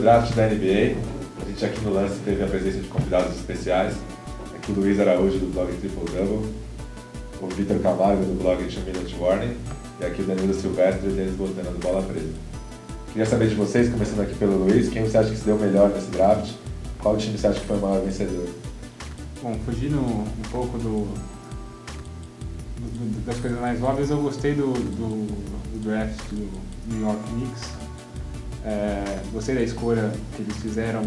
draft da NBA. A gente aqui no Lance teve a presença de convidados especiais. Aqui o Luiz Araújo do blog Triple Double, o Vitor Camargo do blog 2 Minute Warning e aqui o Danilo Silvestre e o Denis Botana do Bola Presa. Queria saber de vocês, começando aqui pelo Luiz, quem você acha que se deu melhor nesse draft? Qual time você acha que foi o maior vencedor? Bom, fugindo um pouco das coisas mais óbvias, eu gostei do draft do New York Knicks. Gostei da escolha que eles fizeram,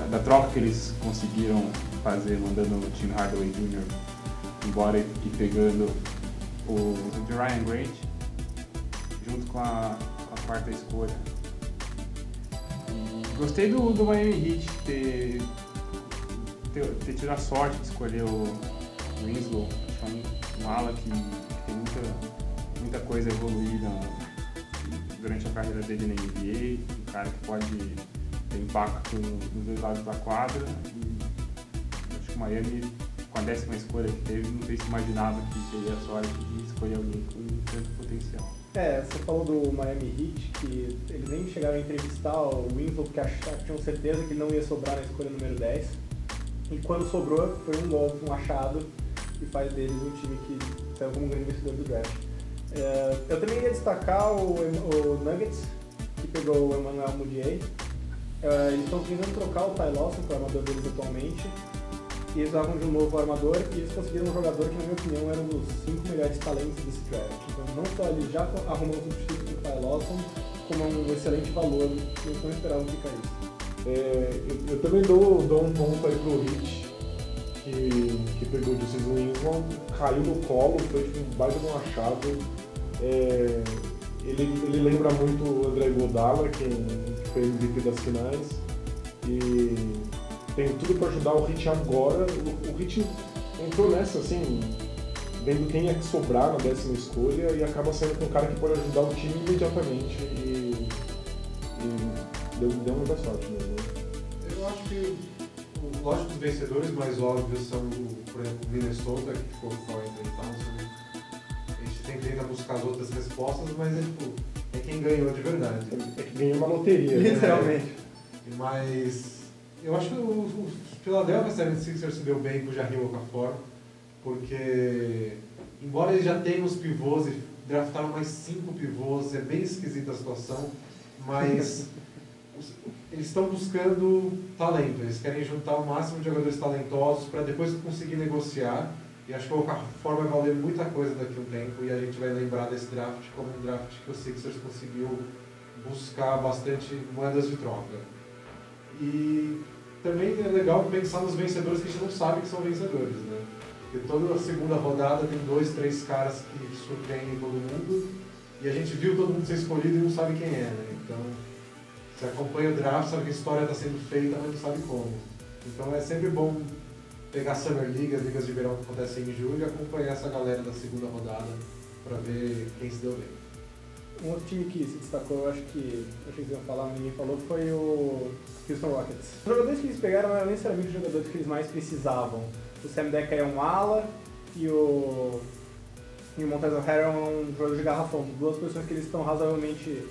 da troca que eles conseguiram fazer, mandando o Tim Hardaway Jr. embora e pegando o Ryan Grant junto com a quarta escolha. E gostei do Miami Heat ter tido a sorte de escolher o Winslow, que é um ala que tem muita coisa evoluída durante a carreira dele na NBA, um cara que pode ter impacto nos dois lados da quadra. E acho que o Miami, com a 10ª escolha que teve, não sei se imaginava que teria a sorte de escolher alguém com tanto potencial. Você falou do Miami Heat, que eles nem chegaram a entrevistar o Winslow, porque tinham certeza que ele não ia sobrar na escolha número 10. E quando sobrou, foi um golpe, um achado, e faz deles um time que saiu como um grande vencedor do draft. Eu também ia destacar o Nuggets, que pegou o Emmanuel Mudiay. Eles estão tentando trocar o Ty Lawson, que é o armador deles atualmente, e eles estavam de um novo armador, e eles conseguiram um jogador que, na minha opinião, era um dos 5 melhores talentos desse draft. Então, não só eles já arrumam um substituto do Ty Lawson, como um excelente valor, e eles não esperavam ficar isso. Eu também dou um ponto aí pro Heat, que pegou o Justice Winslow, caiu no colo, foi tipo um baita de um achado. Ele lembra muito o André Iguodala, que foi MVP das finais, e tem tudo para ajudar o Heat agora. O Heat entrou nessa, assim, vendo quem é que sobrar na 10ª escolha, e acaba sendo com um cara que pode ajudar o time imediatamente, e deu muita sorte mesmo. Eu acho que, lógico, os vencedores mais óbvios são, por exemplo, o Minnesota, que ficou com 40 e tal. A gente sempre tenta buscar as outras respostas, mas é quem ganhou de verdade. É que ganhou uma loteria. Literalmente. Mas eu acho que o Philadelphia 76ers se deu bem com o Jahlil Okafor, porque, embora eles já tenham os pivôs e draftaram mais 5 pivôs, é bem esquisita a situação, mas eles estão buscando talento, eles querem juntar o máximo de jogadores talentosos para depois conseguir negociar, e acho que o Okafor vai valer muita coisa daqui a um tempo, e a gente vai lembrar desse draft como um draft que o Sixers conseguiu buscar bastante moedas de troca. E também é legal pensar nos vencedores que a gente não sabe que são vencedores, né? Porque toda a segunda rodada tem 2, 3 caras que surpreendem todo mundo, e a gente viu todo mundo ser escolhido e não sabe quem é, né? Então, você acompanha o draft, sabe que a história está sendo feita, mas não sabe como. Então é sempre bom pegar Summer League, as ligas de verão que acontecem em julho, e acompanhar essa galera da segunda rodada para ver quem se deu bem. Um outro time que se destacou, eu acho que vocês iam falar, mas ninguém falou, foi o Houston Rockets. Os jogadores que eles pegaram não eram necessariamente os jogadores que eles mais precisavam. O Sam Dekker é um ala e o Montrezl Harrell é um jogador de garrafão. Duas posições que eles estão razoavelmente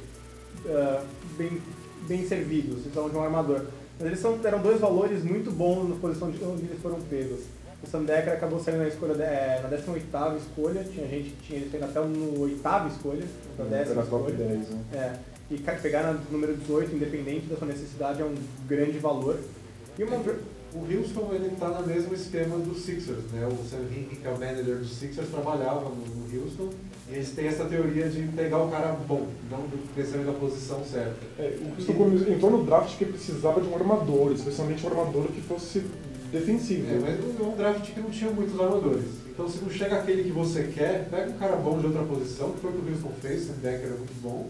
bem servidos, eles são de um armador. Mas eles eram 2 valores muito bons na posição de onde eles foram pegos. O Sam Dekker acabou saindo na escolha na 18ª escolha, tinha gente que tinha ele saindo até no 8ª escolha, na 10ª escolha. 10, né? E pegar no número 18, independente da sua necessidade, é um grande valor. E o Houston, ele está no mesmo esquema do Sixers, né? O Sam Hinkie, que é o manager do Sixers, trabalhava no Houston, e eles têm essa teoria de pegar o cara bom, não pensando na posição certa. O Houston entrou no draft que precisava de um armador, especialmente um armador que fosse defensivo. Mas é um draft que não tinha muitos armadores. Então, se não chega aquele que você quer, pega um cara bom de outra posição, que foi o que o Houston fez, o Sam Dekker era muito bom.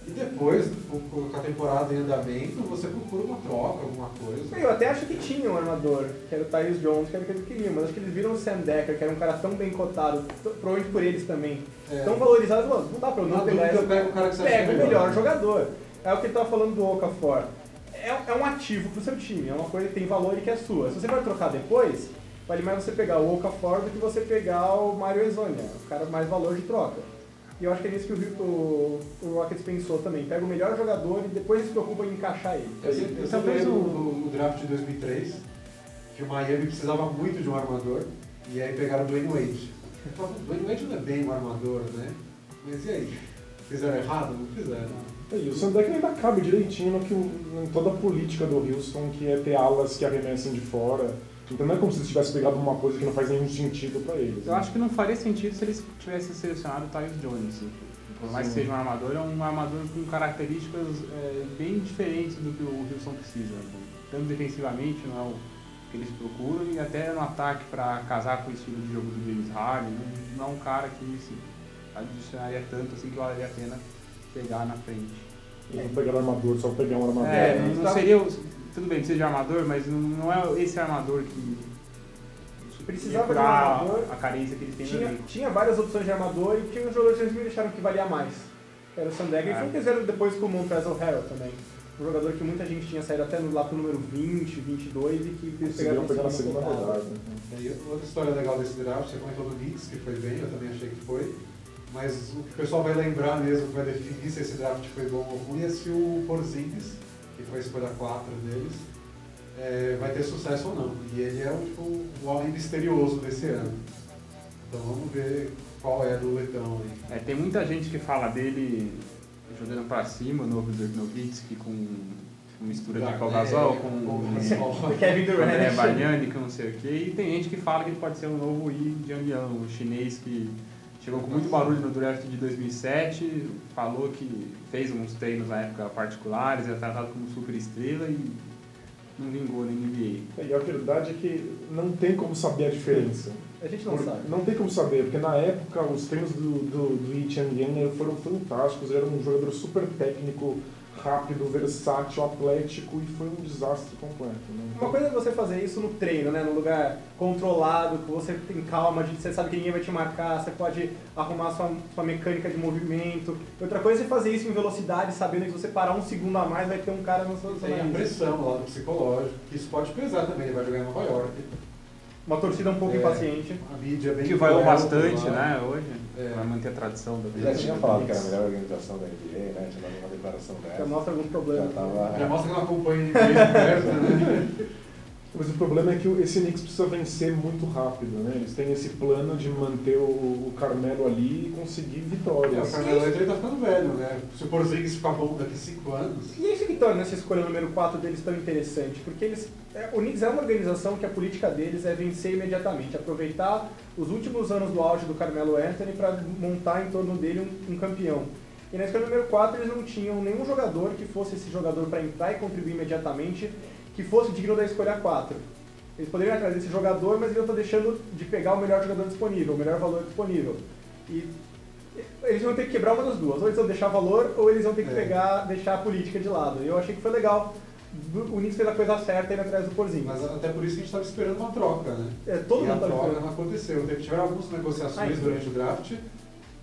E depois, com a temporada em andamento, você procura uma troca, alguma coisa. Eu até acho que tinha um armador, que era o Tyus Jones, que era o que eles queriam, mas acho que eles viram o Sam Dekker, que era um cara tão bem cotado, provavelmente por eles também, tão valorizado, não dá pra eu não pegar esse... Pega o cara que você pega o melhor jogador. É o que ele tava falando do Okafor. É um ativo pro seu time, é uma coisa que tem valor e que é sua. Se você vai trocar depois, vale mais você pegar o Okafor do que você pegar o Mario Hezonja, o cara mais valor de troca. E eu acho que é nisso que o Rockets pensou também. Pega o melhor jogador e depois se preocupa em encaixar ele. Eu sempre lembro o draft de 2003, que o Miami precisava muito de um armador, e aí pegaram o Dwayne Wade. O Dwayne Wade não é bem um armador, né? Mas e aí? Fizeram errado? Não fizeram. E o Sandek ainda cabe direitinho em toda a política do Houston, que é ter alas que arremessem de fora. Então não é como se eles tivessem pegado uma coisa que não faz nenhum sentido pra eles. Eu acho que não faria sentido se eles tivessem selecionado o Tyus Jones. Por mais que seja um armador com características bem diferentes do que o Houston precisa. Tanto defensivamente, não é o que eles procuram, e até no ataque para casar com o estilo de jogo do James Harden. Não é um cara que se adicionaria tanto assim que valeria a pena pegar na frente. Eles não pegaram armador, só pegar um armador. Não seria... Tudo bem que seja armador, mas não é esse armador que precisava de um armador. A carência que eles têm tinha várias opções de armador e tinha uns jogadores que eles acharam que valia mais. Era o Sandegger, e foi o que fizeram depois com o Montrezl Harrell também. Um jogador que muita gente tinha saído até lá pro número 20, 22 e que eles pegar na segunda rodada. E outra história legal desse draft, você comentou do Knicks, que foi bem, eu também achei que foi. Mas o que o pessoal vai lembrar mesmo, que vai definir se esse draft foi bom ou ruim, é se o Porzingis, que foi a escolha 4 deles, vai ter sucesso ou não. E ele é o homem misterioso desse ano. Então vamos ver qual é do letão aí. Tem muita gente que fala dele jogando pra cima, o novo Dirk Nowitzki, com mistura de Pau Gasol, com Kevin Durant, Bargnani, que não sei o que. E tem gente que fala que ele pode ser o novo Yi Jianliang, o chinês que chegou com muito barulho no draft de 2007, falou que fez uns treinos na época particulares, era tratado como super estrela e não vingou na NBA. E a verdade é que não tem como saber a diferença. A gente não sabe. Não tem como saber, porque na época os treinos do Yi Jianliang foram fantásticos, ele era um jogador super técnico, rápido, versátil, atlético, e foi um desastre completo. Né? Uma coisa é você fazer isso no treino, né? Num lugar controlado, que você tem calma, você sabe que ninguém vai te marcar, você pode arrumar sua mecânica de movimento. Outra coisa é fazer isso em velocidade, sabendo que se você parar um segundo a mais, vai ter um cara no seu Tem a pressão lá do psicológico, que isso pode pesar também, ele vai jogar em Nova York. Uma torcida um pouco impaciente. A mídia bem que vaiou bastante, né, hoje. Vai manter a tradição da Já tinha falado que era a melhor organização da NBA, né? Tinha dado uma declaração dessa. Já mostra alguns problemas. Já mostra que não acompanha ninguém de perto, né? Mas o problema é que esse Knicks precisa vencer muito rápido, né? Eles têm esse plano de manter o Carmelo ali e conseguir vitórias. O Carmelo ele tá ficando velho, né? Se o Porzingis ficar bom daqui 5 anos... E é isso que torna essa escolha número 4 deles tão interessante, porque o Knicks é uma organização que a política deles é vencer imediatamente, aproveitar os últimos anos do auge do Carmelo Anthony para montar em torno dele um campeão. E na escolha número 4 eles não tinham nenhum jogador que fosse esse jogador para entrar e contribuir imediatamente, que fosse digno da escolha 4. Eles poderiam ir atrás desse jogador, mas eles estão deixando de pegar o melhor jogador disponível, o melhor valor disponível. E eles vão ter que quebrar uma das duas. Ou eles vão deixar valor, ou eles vão ter que deixar a política de lado. E eu achei que foi legal. O Knicks fez a coisa certa indo atrás do Porzingis. Mas até por isso que a gente estava esperando uma troca, né? Todo mundo a estava troca esperando. não aconteceu. Tiveram algumas negociações durante o draft,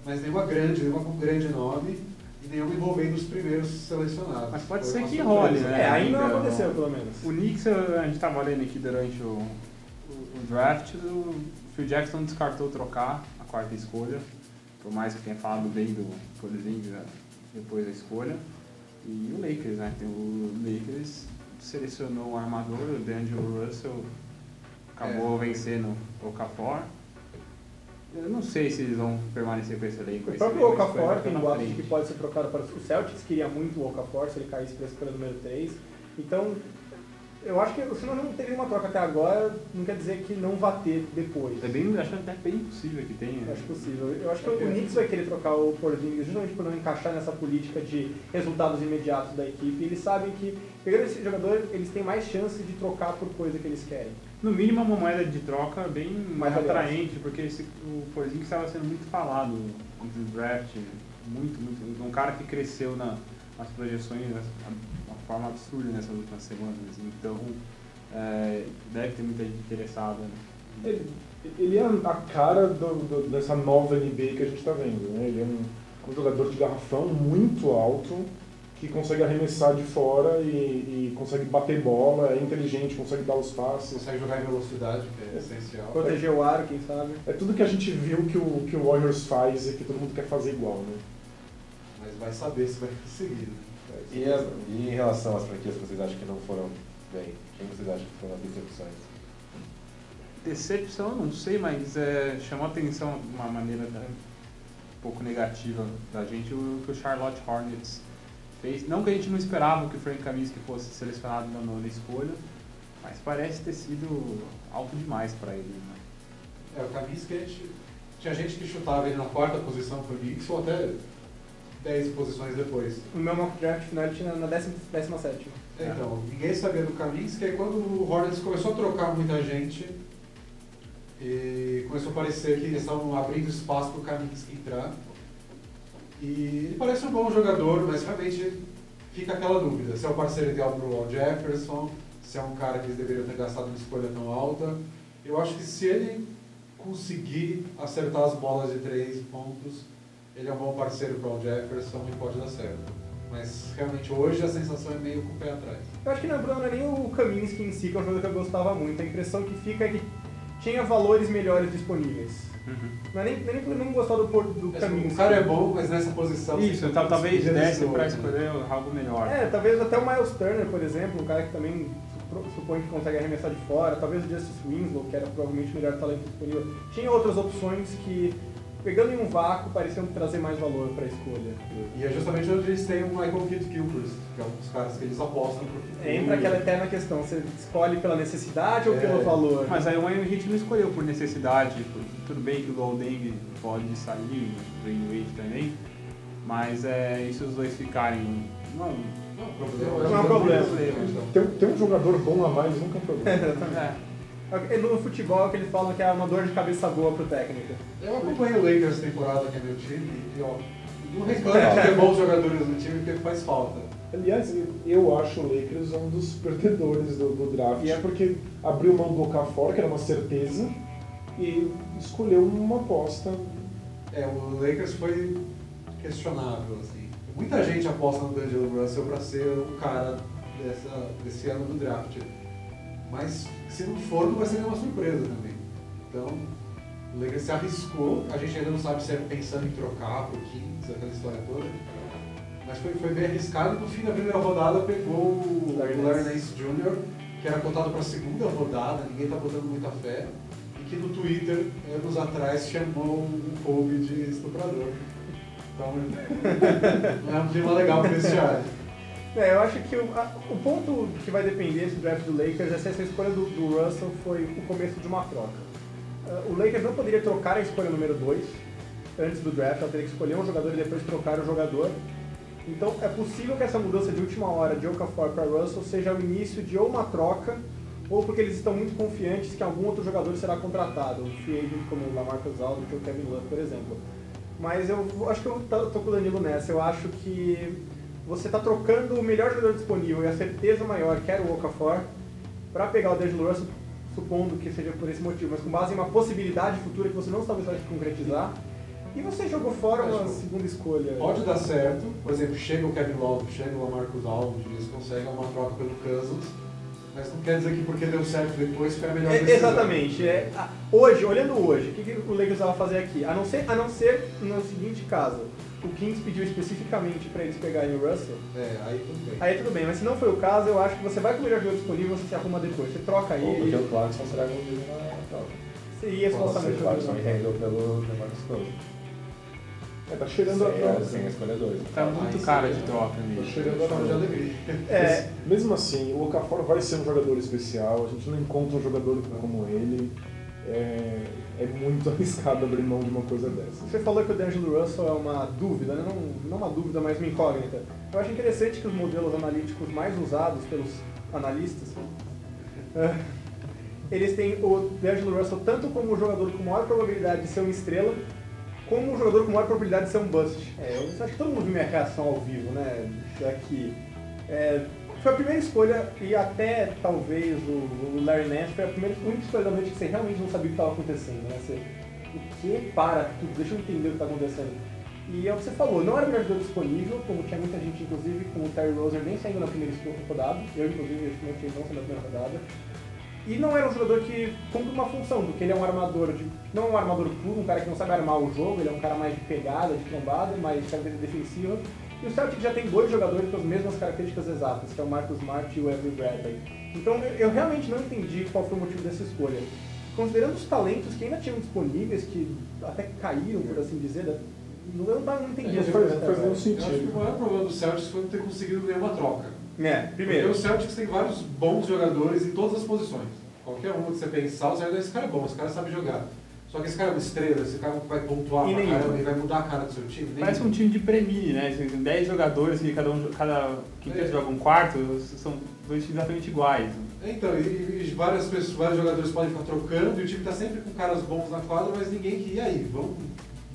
mas nenhuma com grande nome. E nenhum envolvendo os primeiros selecionados. Mas pode ser que role, né? Ainda não aconteceu, pelo menos. O Knicks, a gente estava lendo aqui durante o draft, o Phil Jackson descartou trocar a quarta escolha, por mais que tenha falado bem do Porzingis depois da escolha. E o Lakers, né? O Lakers selecionou o armador, o D'Angelo Russell, acabou vencendo o Okafor. Eu não sei se eles vão permanecer com esse elenco. O próprio Okafor tem boatos de que pode ser trocado para o Celtics, queria muito o Okafor se ele caísse para a escolha número 3. Então, eu acho que se não teve uma troca até agora, não quer dizer que não vai ter depois. Acho até bem possível que tenha. Acho possível. Eu acho que o Knicks vai querer trocar o Porzingis justamente por não encaixar nessa política de resultados imediatos da equipe. E eles sabem que, pegando esse jogador, eles têm mais chance de trocar por coisa que eles querem. No mínimo, uma moeda de troca bem mais atraente, porque o Porzingis estava sendo muito falado no draft, muito. Um cara que cresceu nas projeções de uma forma absurda nessas últimas semanas. Então, deve ter muita gente interessada. Né? Ele é a cara dessa nova NBA que a gente está vendo. Né? Ele é um jogador de garrafão muito alto, que consegue arremessar de fora e consegue bater bola, é inteligente, consegue dar os passes. Consegue jogar em velocidade, que é essencial. Proteger o aro, quem sabe. É tudo que a gente viu que o Warriors faz e que todo mundo quer fazer igual, né? Mas vai saber se vai conseguir, né? E em relação às franquias que vocês acham que não foram bem, quem vocês acham que foram as decepções? Decepção, eu não sei, mas chamou a atenção de uma maneira um pouco negativa da gente o que o Charlotte Hornets fez. Não que a gente não esperava que o Frank Kaminsky fosse selecionado na nona escolha, mas parece ter sido alto demais para ele. Né? O Kaminsky, tinha gente que chutava ele na quarta posição pro Knicks ou até 10 posições depois. No meu mock draft final ele tinha na 17ª. Então, ninguém sabia do Kaminsky, aí quando o Hornets começou a trocar muita gente, e começou a parecer que eles estavam abrindo espaço para o Kaminsky entrar. E ele parece um bom jogador, mas realmente fica aquela dúvida, se é o parceiro ideal para o Al Jefferson, se é um cara que eles deveriam ter gastado uma escolha tão alta. Eu acho que se ele conseguir acertar as bolas de 3 pontos, ele é um bom parceiro para o Al Jefferson e pode dar certo. Mas realmente hoje a sensação é meio com o pé atrás. Eu acho que não é nem o Kaminsky em si, que é um jogador que eu gostava muito. A impressão que fica é que tinha valores melhores disponíveis. Não é nem por não gostar do Kaminsky. O cara é bom, mas nessa posição... Isso, talvez desse para escolher algo melhor. Talvez até o Miles Turner, por exemplo, um cara que também supõe que consegue arremessar de fora. Talvez o Justice Winslow, que era provavelmente o melhor talento disponível. Tinha outras opções que, pegando em um vácuo, pareciam trazer mais valor para a escolha. E é justamente onde eles têm o Michael Kidd Gilchrist, que é um dos caras que eles apostam pro futuro. Entra aquela eterna questão, você escolhe pela necessidade ou pelo valor? Mas aí a gente não escolheu por necessidade, tudo bem que o Golding pode sair, o Dwayne Wade também, mas se os dois ficarem... Não é um problema. Ter um jogador bom a mais nunca é um problema. No futebol que eles falam que é uma dor de cabeça boa pro técnico. Eu acompanho o Lakers temporada, que é meu time, e não reclamo de ter bons jogadores no time, porque faz falta. Aliás, eu acho o Lakers um dos perdedores do draft. E é porque abriu mão do Okafor, que era uma certeza, e escolheu uma aposta. O Lakers foi questionável, assim. Muita gente aposta no D'Angelo Russell para ser o cara desse ano do draft. Mas se não for, não vai ser nenhuma surpresa também. Então, o Lakers se arriscou, a gente ainda não sabe se é pensando em trocar por Kings, aquela história toda. Mas foi bem arriscado. No fim da primeira rodada pegou o Larry Nance Jr., que era cotado para a segunda rodada, ninguém está botando muita fé, e que no Twitter, anos atrás, chamou o Kobe de estuprador. Então, não é um clima legal para esse vestiário. Eu acho que o ponto que vai depender desse draft do Lakers é se essa escolha do Russell foi o começo de uma troca. O Lakers não poderia trocar a escolha número 2 antes do draft, ela teria que escolher um jogador e depois trocar o jogador. Então é possível que essa mudança de última hora de Okafor para Russell seja o início de ou uma troca, ou porque eles estão muito confiantes que algum outro jogador será contratado, um free agent como o LaMarcus Aldridge ou o Kevin Love, por exemplo. Mas eu acho que eu tô com o Danilo nessa, eu acho que você está trocando o melhor jogador disponível e a certeza maior, que era o Okafor, para pegar o D'Angelo Russell, supondo que seja por esse motivo, mas com base em uma possibilidade futura que você não sabe se vai se concretizar, e você jogou fora uma segunda escolha. Pode dar certo, por exemplo, chega o Kevin Love, chega o LaMarcus Aldridge, eles conseguem uma troca pelo Cousins, mas não quer dizer que porque deu certo depois foi a melhor decisão. Exatamente. Olhando hoje, o que o Lakers vai fazer aqui? A não ser no seguinte caso, o Kings pediu especificamente para eles pegarem o Russell. Aí tudo bem. Aí tudo bem, mas se não foi o caso, eu acho que você vai com o melhor jogador disponível, você se arruma depois, você troca ele. Porque o Clarkson será envolvido na troca. Seria supostamente o Clarkson entendeu pelo Demarcus Cousins. Tá cheirando a troca. Sem a escolha 2. Tá muito cara de troca mesmo. Tá cheirando a troca de alegria. Mesmo assim, o Okafor vai ser um jogador especial, a gente não encontra um jogador como ele. É muito arriscado abrir mão de uma coisa dessa. Você falou que o D'Angelo Russell é uma dúvida, né? Não uma dúvida, mas uma incógnita. Eu acho interessante que os modelos analíticos mais usados pelos analistas, eles têm o D'Angelo Russell tanto como o jogador com maior probabilidade de ser uma estrela, como um jogador com maior probabilidade de ser um bust. Eu acho que todo mundo viu minha reação ao vivo, né? Aqui. Foi a primeira escolha, e até talvez o Larry Nance foi a única escolha da noite que você realmente não sabia o que estava acontecendo, né? O que? Para tudo, deixa eu entender o que está acontecendo. E é o que você falou, não era o melhor jogador disponível, como tinha muita gente, inclusive com o Terry Rozier nem saindo na primeira rodada, eu inclusive estimei não saindo na primeira rodada. E não era um jogador que cumpre uma função, porque ele é um armador, não um armador puro, um cara que não sabe armar o jogo, ele é um cara mais de pegada, de trombada, mais de característica defensiva. E o Celtics já tem 2 jogadores com as mesmas características exatas, que é o Marcus Smart e o Avery Bradley. Então eu realmente não entendi qual foi o motivo dessa escolha. Considerando os talentos que ainda tinham disponíveis, que até caíram, por assim dizer, não entendi essa faz nenhum Eu acho que sentido. o maior problema do Celtics foi não ter conseguido nenhuma troca. Primeiro. Porque o Celtics tem vários bons jogadores em todas as posições. Qualquer um que você pensar, você vai dizer, esse cara é bom, esse cara sabe jogar. Só que esse cara é uma estrela, esse cara vai pontuar pra caramba e vai mudar a cara do seu time. Parece um time de Premier, né? Tem 10 jogadores e cada quinteto joga um quarto, são 2 times exatamente iguais. Então, e vários jogadores podem ficar trocando e o time tá sempre com caras bons na quadra, mas ninguém que, e aí, vamos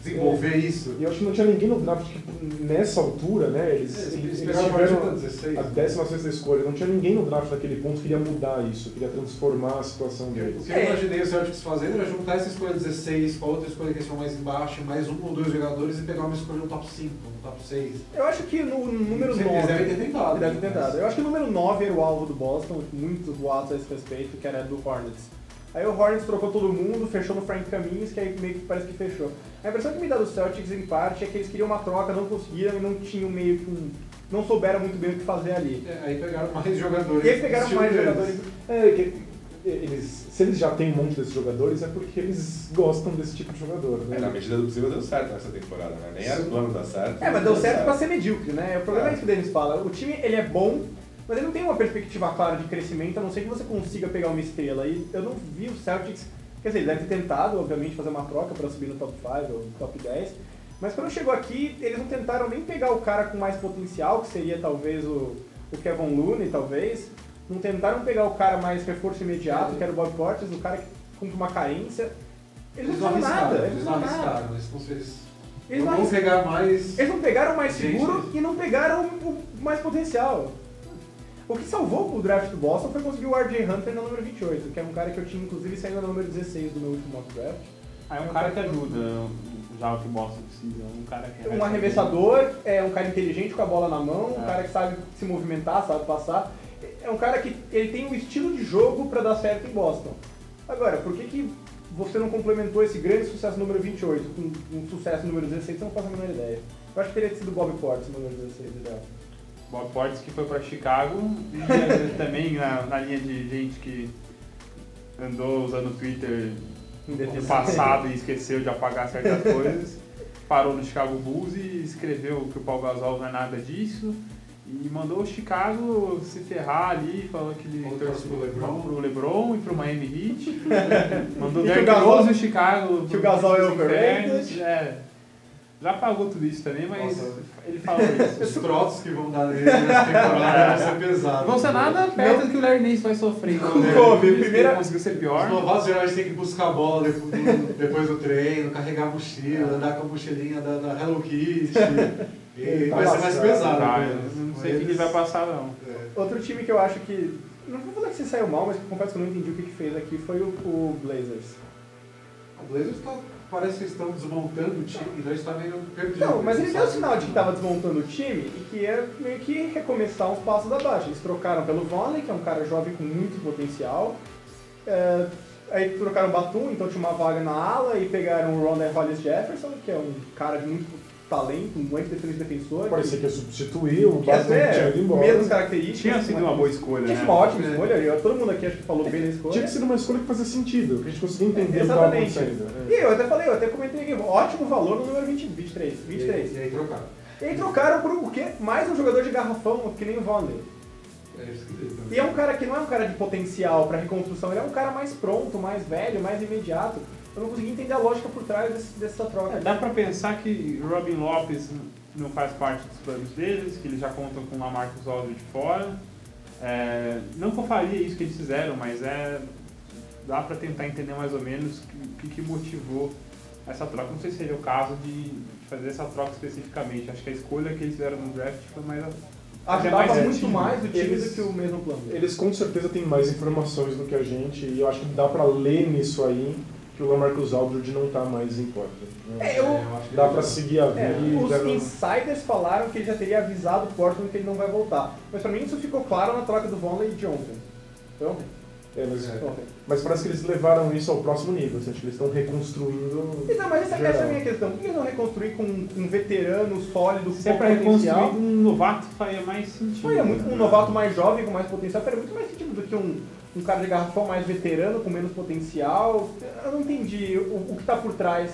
desenvolver isso. E eu acho que não tinha ninguém no draft que nessa altura, né? Eles tiveram a 16ª escolha, não tinha ninguém no draft naquele ponto que queria mudar isso, queria transformar a situação O deles. que eu imaginei o Celtics fazendo era juntar essa escolha 16 com a outra escolha que eles são mais embaixo, mais 1 ou 2 jogadores e pegar uma escolha no top 5, no top 6. Eu acho que no número 9... Eles devem ter tentado. Deve ter tentado. Eu acho que o número 9 era o alvo do Boston, muitos boatos a esse respeito, que era do Hornets. Aí o Hornets trocou todo mundo, fechou no Frank Kaminsky, que aí meio que parece que fechou. A impressão que me dá dos Celtics, em parte, é que eles queriam uma troca, não conseguiram e não tinham meio que não souberam muito bem o que fazer ali. Aí pegaram mais jogadores. E aí pegaram mais jogadores. Se eles já têm um monte desses jogadores, é porque eles gostam desse tipo de jogador, né? Na medida do possível deu certo nessa temporada, né? Nem era plano dar certo. Mas deu certo pra ser medíocre, né? O problema é isso que o Dennis fala. O time, ele é bom, mas ele não tem uma perspectiva clara de crescimento, a não ser que você consiga pegar uma estrela. E eu não vi o Celtics, quer dizer, ele deve ter tentado, obviamente, fazer uma troca para subir no top 5 ou top 10, mas quando chegou aqui, eles não tentaram nem pegar o cara com mais potencial, que seria talvez o Kevin Looney, talvez. Não tentaram pegar o cara mais reforço imediato, que era o Bob Portis, o cara que cumpre uma carência. Eles não fizeram nada. Eles não arriscaram, eles não vão pegar mais... Eles não pegaram o mais gente, seguro e não pegaram o mais potencial. O que salvou o draft do Boston foi conseguir o R.J. Hunter no número 28, que é um cara que eu tinha inclusive saindo no número 16 do meu último mock draft. É um cara que ajuda já o que o Boston precisa, um cara que... Um arremessador, é um cara inteligente com a bola na mão, um cara que sabe se movimentar, sabe passar. É um cara que ele tem um estilo de jogo para dar certo em Boston. Agora, por que você não complementou esse grande sucesso número 28 com um sucesso número 16? Eu não faço a menor ideia. Eu acho que teria sido o Bob Portis número 16 ideal. Bob Portis que foi para Chicago e também na linha de gente que andou usando o Twitter no passado e esqueceu de apagar certas coisas, parou no Chicago Bulls e escreveu que o Paul Gasol não é nada disso e mandou o Chicago se ferrar ali, falou que ele torceu pro LeBron e pro Miami Heat, mandou o Derrick Rose e o Chicago que o Gasol é overrated. Já pagou tudo isso também, mas ele falou isso. Os troços que vão dar nele nessa temporada vão ser pesados. Não ser nada perto do que o Larry Nance vai sofrer. Primeira... conseguiu ser pior. Os novatos geralmente têm que buscar a bola depois do treino, carregar a mochila, andar com a mochilinha da Hello Kitty. E vai ser mais pesado. Não sei o que ele vai passar, não. Outro time que eu acho que... Não vou falar que você saiu mal, mas confesso que eu não entendi o que fez aqui, foi o Blazers. O Blazers parece que eles estão desmontando o time, então eles estão meio perdidos. Não, mas ele deu sinal de que estava desmontando o time e que ia meio que recomeçar uns passos abaixo. Eles trocaram pelo Vonleh, que é um cara jovem com muito potencial. Aí trocaram o Batum, então tinha uma vaga na ala, e pegaram o Ronda Hollis Jefferson, que é um cara de muito talento, um muito defensor. Parecia que ia substituir o Batum que tinha ido embora. Mesmas características. Tinha sido uma boa escolha, tinha né? sido uma ótima escolha, todo mundo aqui acho que falou bem da escolha. Tinha que ser uma escolha que fazia sentido, que a gente conseguia entender o que estava Exatamente. acontecendo. E eu até comentei aqui, ótimo valor no número 23. E aí trocaram. E aí trocaram por o quê? Mais um jogador de garrafão, que nem o Vonleh. E é um cara que não é um cara de potencial para reconstrução, ele é um cara mais pronto, mais velho, mais imediato. Eu não consegui entender a lógica por trás dessa troca. Dá pra pensar que Robin Lopez não faz parte dos planos deles, que eles já contam com o Lamarcus Aldridge fora. Não que eu faria isso que eles fizeram, mas dá pra tentar entender mais ou menos o que motivou essa troca. Não sei se seria o caso de fazer essa troca especificamente. Acho que a escolha que eles fizeram no draft foi mais... Ajudava muito mais o time do que o mesmo plano. Eles com certeza têm mais informações do que a gente e eu acho que dá pra ler nisso aí que o LaMarcus Aldridge não tá mais em Portland. Né? Eu acho que Dá ele- pra seguir a vida. Os não- insiders falaram que ele já teria avisado o Portland que ele não vai voltar. Mas pra mim isso ficou claro na troca do Vonleh de ontem. Foi ontem? mas, Ontem. mas parece que eles levaram isso ao próximo nível, assim, acho que eles estão reconstruindo. Então, mas essa é geral. a minha questão. Por que eles não reconstruir com um veterano sólido, Se é com pra potencial? reconstruir um novato, faria mais sentido. Foi muito um novato mais jovem, com mais potencial, faria muito mais sentido do que um cara de garrafão mais veterano, com menos potencial. Eu não entendi o que está por trás.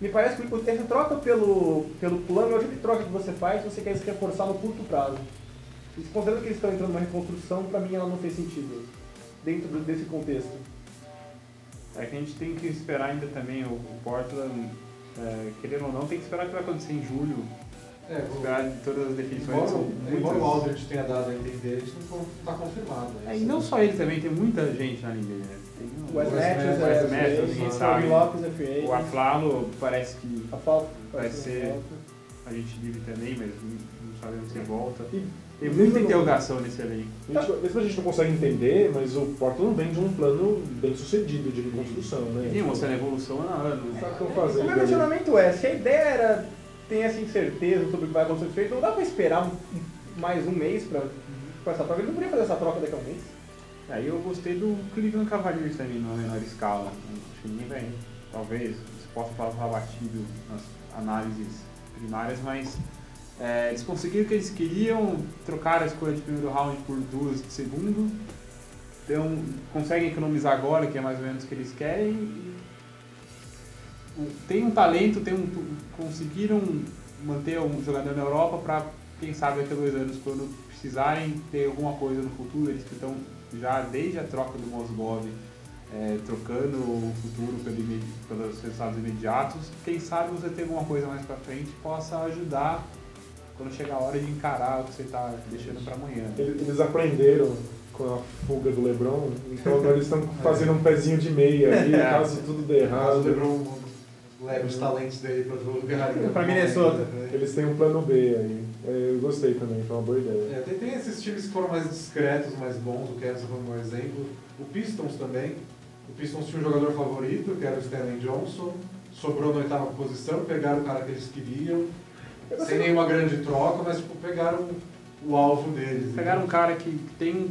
Me parece que essa troca pelo plano é o tipo de troca que você faz se você quer se reforçar no curto prazo. E considerando que eles estão entrando numa reconstrução, para mim ela não fez sentido dentro desse contexto. É que a gente tem que esperar ainda também o Portland, querendo ou não, tem que esperar o que vai acontecer em julho. Esperar de todas as definições. Embora o Aldridge tenha dado a entender, isso não está confirmado. E não só ele também, tem muita gente na liga. Né? Tem O Wes Wes Matthews Matthews, é ninguém o sabe. Robin Lopes é free agent. O Aflalo parece que A falta vai ser a gente livre também, mas não sabemos se volta. E Tem muita interrogação nesse elenco. Mesmo a gente não consegue entender, mas o Portland vem de um plano bem sucedido de reconstrução, né? E mostrando evolução há anos. Sabe o que eu O fazer? meu questionamento é, se a ideia era ter essa incerteza sobre o que vai acontecer com o feito, não dá pra esperar mais um mês com essa troca? Ele não podia fazer essa troca daqui a um mês? Aí eu gostei do Cleveland Cavaliers também, numa menor escala. Acho que ninguém vai, talvez, se possa falar batido nas análises primárias, mas eles conseguiram o que eles queriam, trocaram a escolha de primeiro round por 2 de segundo, então conseguem economizar agora, que é mais ou menos o que eles querem. Tem um talento, conseguiram manter um jogador na Europa para, quem sabe, daqui a 2 anos, quando precisarem ter alguma coisa no futuro, eles que estão já desde a troca do Mozgov, trocando o futuro pelos resultados imediatos, quem sabe você ter alguma coisa mais para frente possa ajudar quando chegar a hora de encarar o que você está deixando para amanhã. Eles aprenderam com a fuga do LeBron, então agora eles estão fazendo um pezinho de meia ali, caso tudo dê Caso o errado. LeBron leve os talentos dele para outro lugar. Pra Minnesota. Eles têm um plano B aí. Eu gostei também, foi uma boa ideia. Tem esses times que foram mais discretos, mais bons, o Kansas foi um exemplo. O Pistons também. O Pistons tinha um jogador favorito, que era o Stanley Johnson. Sobrou na 8ª posição, pegaram o cara que eles queriam. Sem nenhuma grande troca, mas pegaram o alvo deles. Pegaram um cara que tem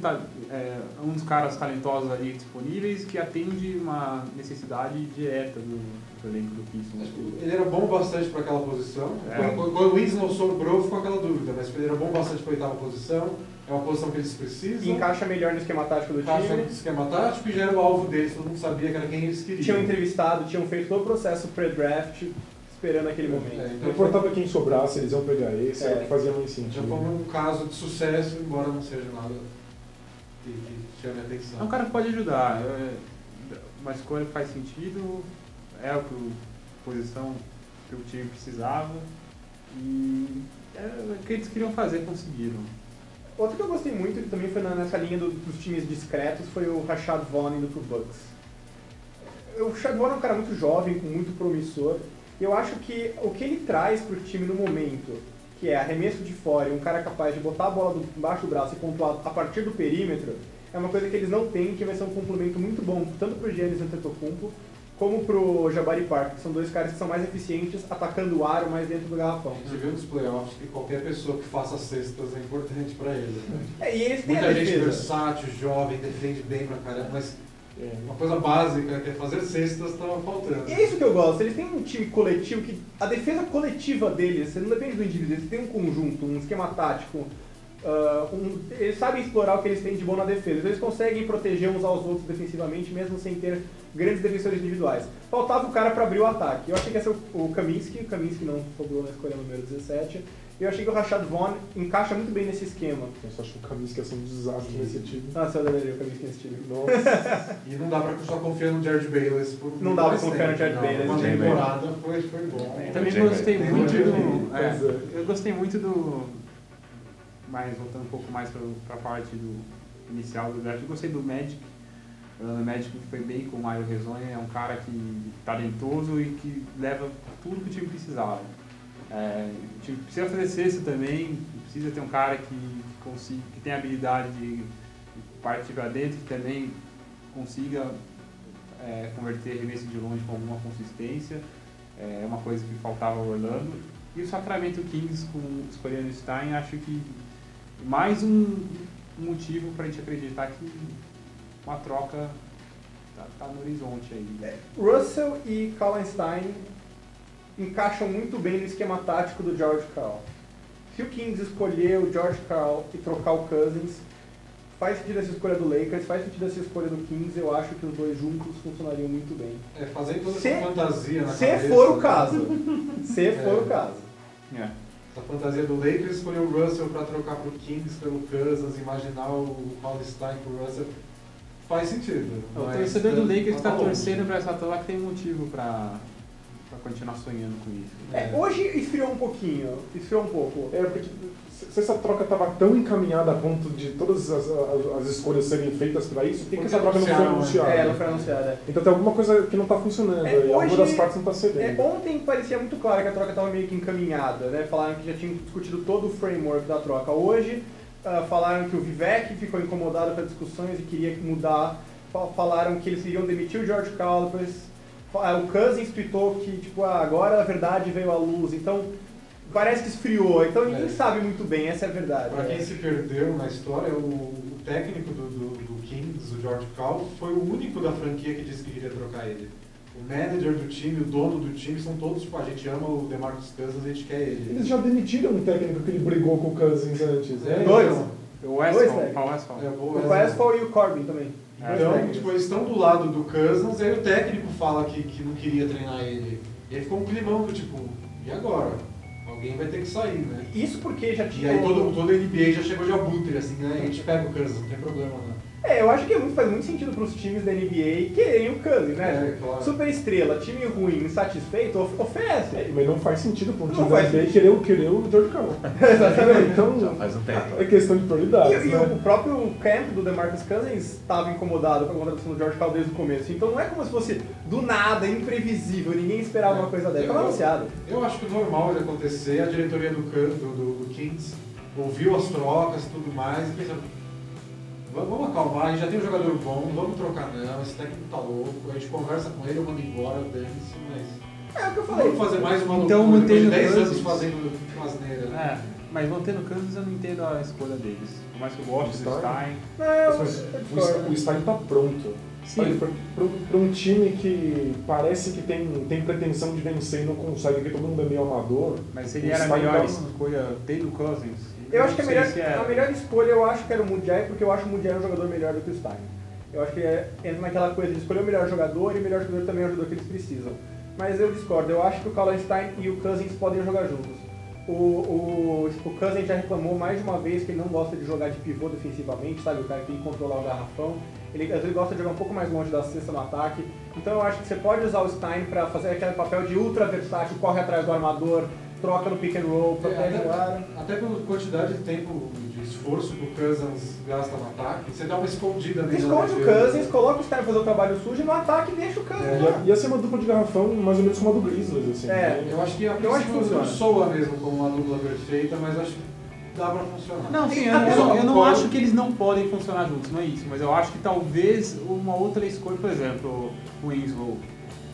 um dos caras talentosos ali disponíveis que atende uma necessidade direta do elenco do Pistons. Ele era bom bastante para aquela posição. É. Quando o Winslow sobrou, ficou aquela dúvida, mas ele era bom bastante para a 8ª posição. É uma posição que eles precisam. E encaixa melhor no esquema tático do Encaixa no time. esquema tático e já era o alvo deles, todo mundo sabia que era quem eles queriam. Tinham entrevistado, tinham feito todo o processo pré-draft, esperando aquele momento. Não importava quem sobrasse, eles iam pegar esse, era o que fazia mais Já sentido. foi um caso de sucesso, embora não seja nada que chame a atenção. É um cara que pode ajudar. Uma escolha que faz sentido, é a posição que o time precisava e o que eles queriam fazer, conseguiram. Outro que eu gostei muito, que também foi nessa linha dos times discretos, foi o Rashad Vaughn indo pro Bucks. O Rashad Vaughn é um cara muito jovem, muito promissor, e eu acho que o que ele traz pro time no momento, que é arremesso de fora, e um cara capaz de botar a bola embaixo do braço e pontuar a partir do perímetro, é uma coisa que eles não têm, que vai ser um complemento muito bom, tanto pro Giannis Antetokounmpo, como pro Jabari Parker, que são dois caras que são mais eficientes atacando o aro mais dentro do garrafão. A gente viu nos playoffs que qualquer pessoa que faça cestas é importante para eles. Né? E eles têm Muita a gente defesa. versátil, jovem, defende bem pra caramba, mas uma coisa básica que é fazer cestas estava faltando. E é isso que eu gosto, eles têm um time coletivo que a defesa coletiva deles, você não depende do indivíduo, eles têm um conjunto, um esquema tático, eles sabem explorar o que eles têm de bom na defesa, então eles conseguem proteger uns aos outros defensivamente, mesmo sem ter grandes defensores individuais. Faltava o cara para abrir o ataque. Eu achei que ia ser o Kaminsky não sobrou na escolha número 17, eu achei que o Rashad Vaughn encaixa muito bem nesse esquema. Eu só acho que o Kaminsky ia ser um desastre nesse time. Nossa, eu adoraria o Kaminsky nesse time. Nossa. E não dá pra só confiar no Jared Bayless por Não dá pra mais confiar no tempo. Jared Bayless. Uma Jay temporada foi bom. Também Jay gostei Bayless. muito Tem do. Pois é. Eu gostei muito do. Mas voltando um pouco mais para a parte do inicial do draft, eu gostei do Magic. O Magic foi bem com o Mário Hezonja, é um cara talentoso e que leva tudo que o time precisava. O time precisa fazer cesta também, precisa ter um cara que tem a habilidade de partir para dentro, que também consiga converter arremesso de longe com alguma consistência. É uma coisa que faltava ao Orlando. E o Sacramento Kings, escolhendo o Stein, acho que mais um motivo para a gente acreditar que uma troca tá no horizonte aí. Russell e Kallenstein encaixam muito bem no esquema tático do George Karl. Se o Kings escolher o George Karl e trocar o Cousins, faz sentido essa escolha do Lakers, faz sentido essa escolha do Kings, eu acho que os dois juntos funcionariam muito bem. Fazer toda essa fantasia na se cabeça. For o caso. Se for o caso. Essa fantasia do Lakers, escolher o Russell para trocar pro Kings pelo Cousins, imaginar o Kallenstein pro Russell, faz sentido. O torcedor do Lakers está torcendo para essa troca, tem motivo para continuar sonhando com isso. Hoje esfriou um pouquinho, esfriou um pouco. Porque se essa troca estava tão encaminhada a ponto de todas as escolhas serem feitas para isso, por que essa troca não foi anunciada? Não foi anunciada. Então tem alguma coisa que não está funcionando, e alguma das partes não está cedendo. Ontem parecia muito claro que a troca estava meio que encaminhada, né? Falaram que já tinham discutido todo o framework da troca. Hoje, falaram que o Vivek ficou incomodado com as discussões e queria mudar. Falaram que eles iriam demitir o George Karl, depois o Cousins tweetou que agora a verdade veio à luz. Então, parece que esfriou, então ninguém sabe muito bem, essa é a verdade. Para quem se perdeu na história, o técnico do Kings, o George Karl, foi o único da franquia que disse que queria trocar ele. O manager do time, o dono do time, são todos, a gente ama o DeMarcus Cousins, a gente quer ele. Eles já demitiram um técnico que ele brigou com o Cousins antes, né? Dois. O Westphal e o Corbin também. Então, eles estão do lado do Cousins, aí o técnico fala que não queria treinar ele. E aí ficou um climão do tipo, e agora? Alguém vai ter que sair, né? Isso porque já tinha... E aí toda a NBA já chegou de abutre, assim, né? A gente pega o Cousins, não tem problema, né? Eu acho que faz muito sentido para os times da NBA quererem o Cousins, né? Claro. Super estrela, time ruim, insatisfeito, oferece. Mas não faz sentido para um time da NBA querer o George Karl. Exatamente. Então, já faz um tempo. É questão de prioridades, E né? o próprio camp do DeMarcus Cousins estava incomodado com a contratação do George Karl desde o começo. Então não é como se fosse do nada, imprevisível, ninguém esperava uma coisa dessa. Estava anunciado. Eu acho que o normal de acontecer, a diretoria do Kings ouviu as trocas e tudo mais e pensou, vamos acalmar, a gente já tem um jogador bom, não vamos trocar não, esse técnico tá louco, a gente conversa com ele, eu mando embora, dane-se, mas... É o que eu falei. Vamos fazer mais uma Então, loucura, depois de mantendo 10 anos Cousins. fazendo asneira. Mas mantendo o Kansas, eu não entendo a escolha deles. Por mais que eu goste do Stein. O Stein tá pronto. Sim. Para um time que parece que tem pretensão de vencer e não consegue, porque todo mundo é meio amador. Mas se ele era a melhor escolha tendo o Cousins. Eu acho que a melhor escolha eu acho que era o Mudiay, porque eu acho o Mudiay um jogador melhor do que o Stein. Eu acho que entra naquela coisa de escolher o melhor jogador e o melhor jogador também é o jogador que eles precisam. Mas eu discordo, eu acho que o Kallenstein e o Cousins podem jogar juntos. O Cousins já reclamou mais de uma vez que ele não gosta de jogar de pivô defensivamente, sabe? O cara que tem que controlar o garrafão. Ele às vezes gosta de jogar um pouco mais longe da cesta no ataque. Então eu acho que você pode usar o Stein para fazer aquele papel de ultra versátil, corre atrás do armador, troca no pick and roll, protege o ar. Até pela quantidade de tempo, de esforço que o Cousins gasta no ataque, você dá uma escondida nele. Esconde o Cousins, coloca o Stein pra fazer o trabalho sujo e no ataque deixa o Cousins lá. Ia ser uma dupla de garrafão mais ou menos como a do Grizzlies, assim. Eu acho que não soa mesmo como uma dupla perfeita, mas acho que dá pra funcionar. Não, sim, eu não acho que eles não podem funcionar juntos, não é isso. Mas eu acho que talvez uma outra escolha, por exemplo, o Winslow,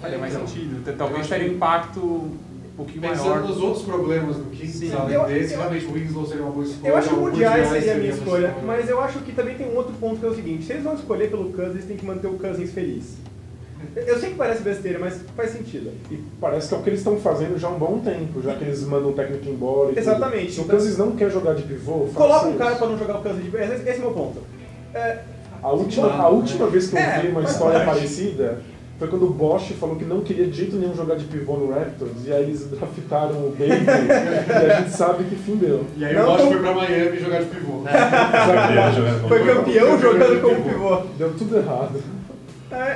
faria mais sentido. Talvez teria um impacto um pouquinho maior. Pensando nos outros problemas do Kings, além desse, realmente o Winslow seria uma boa escolha. Eu acho que o Mudiay seria a minha escolha, mas eu acho que também tem um outro ponto que é o seguinte, se eles vão escolher pelo Cousins, eles têm que manter o Cousins feliz. Eu sei que parece besteira, mas faz sentido. E parece que é o que eles estão fazendo já há um bom tempo, já que eles mandam o técnico embora. Exatamente. Se o Cousins não quer jogar de pivô, coloca um cara pra não jogar o Cousins de pivô. Esse é o meu ponto. A última vez que eu vi uma história parecida foi quando o Bosch falou que não queria de jeito nenhum jogar de pivô no Raptors, e aí eles draftaram o Baby, e a gente sabe que fim deu. E aí o Bosch foi pra Miami jogar de pivô. Foi campeão jogando como pivô. Deu tudo errado.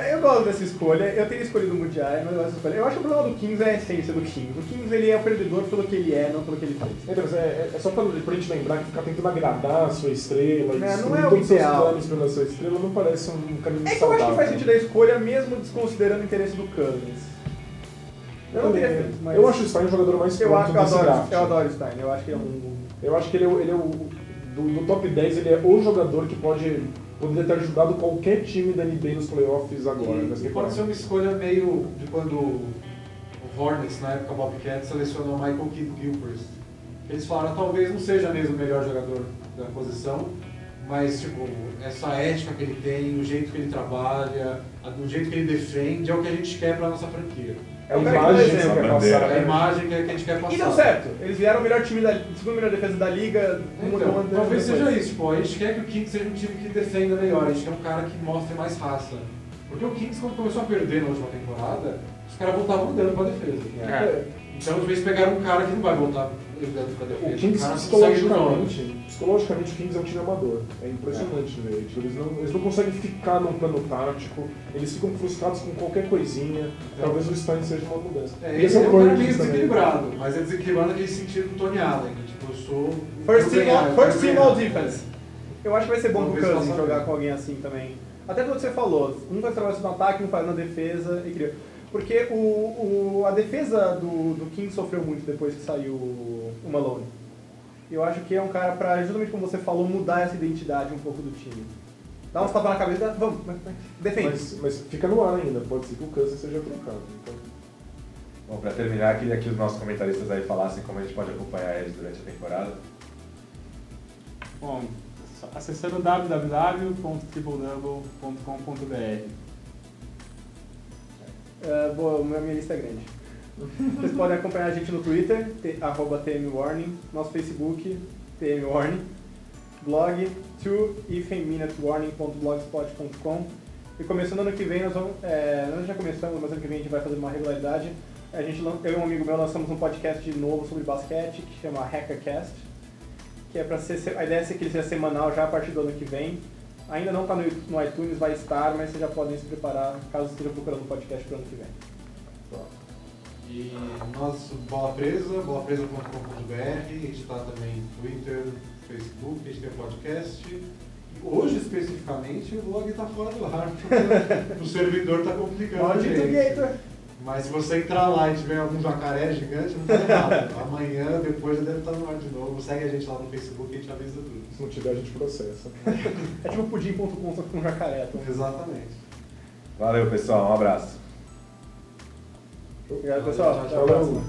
Eu gosto dessa escolha, eu teria escolhido o Mudiay, mas eu gosto dessa escolha. Eu acho que o problema do Kings é a essência do Kings. O Kings ele é o perdedor pelo que ele é, não pelo que ele faz. Então, é só pra gente lembrar que ficar tentando agradar a sua estrela, não é o todos os seus ideal. planos pela sua estrela, não parece um caminho saudável. É que eu acho que faz sentido a escolha, mesmo desconsiderando o interesse do Cousins. Eu não teria feito, mas... Eu acho o Stein um jogador mais pronto desse draft. Eu adoro o Stein, eu acho que é Eu acho que ele é do top 10, ele é o jogador que pode poderia ter ajudado qualquer time da NBA nos playoffs agora. E pode ser uma escolha meio de quando o Hornets, na época Bobcat, selecionou Michael Kidd Gilchrist. Eles falaram, talvez não seja mesmo o melhor jogador da posição, mas tipo, essa ética que ele tem, o jeito que ele trabalha, o jeito que ele defende, é o que a gente quer para nossa franquia. É a imagem que você quer passar. É a imagem que a gente quer passar. E deu certo. Eles vieram o melhor time segundo melhor defesa da liga. Então, talvez seja isso. Tipo, a gente quer que o Kings seja um time que defenda melhor. A gente quer um cara que mostre mais raça. Porque o Kings, quando começou a perder na última temporada, os caras voltavam andando pra defesa. Então, às vezes, pegaram um cara que não vai voltar andando pra defesa. O Kings, psicologicamente, o Kings é um time amador. É impressionante, velho. Eles não conseguem ficar num plano tático, eles ficam frustrados com qualquer coisinha. Talvez o Stein seja uma mudança. Esse é um cara meio desequilibrado, mas é desequilibrado naquele sentido do Tony Allen. Tipo, eu sou... First team all defense. Eu acho que vai ser bom pro Cousins jogar com alguém assim também. Até pelo que você falou, um faz trabalho no ataque, um faz na defesa e cria. Porque a defesa do Kings sofreu muito depois que saiu o Malone. Eu acho que é um cara pra, justamente como você falou, mudar essa identidade um pouco do time. Dá uns tapas na cabeça, vamos, defende. Mas fica no ar ainda, pode ser que o Cousins seja trocado. Então... Bom, pra terminar, queria que os nossos comentaristas aí falassem como a gente pode acompanhar eles durante a temporada. Bom, acessando www.tripledouble.com.br. Minha lista é grande. Vocês podem acompanhar a gente no Twitter, @tmwarning, nosso Facebook, tmwarning, blog 2-minute-warning.blogspot.com. E começando ano que vem, nós já começamos, mas ano que vem a gente vai fazer uma regularidade. Eu e um amigo meu lançamos um podcast novo sobre basquete, que chama HackerCast, que é para ser, a ideia é que ele seja semanal já a partir do ano que vem. Ainda não está no iTunes, vai estar, mas vocês já podem se preparar caso estejam procurando um podcast para o ano que vem. E nosso Bola Presa, bolapresa.com.br, a gente está também no Twitter, Facebook, a gente tem podcast. E hoje, especificamente, o blog está fora do ar, porque o servidor está complicando a gente. Mas se você entrar lá e tiver algum jacaré gigante, não faz nada. Amanhã, depois, já deve estar no ar de novo. Segue a gente lá no Facebook e a gente avisa tudo. Se não tiver, a gente processa. É tipo pudim.com, só com jacaré. Então. Exatamente. Valeu, pessoal. Um abraço. Obrigado, pessoal. Tchau, Até a próxima.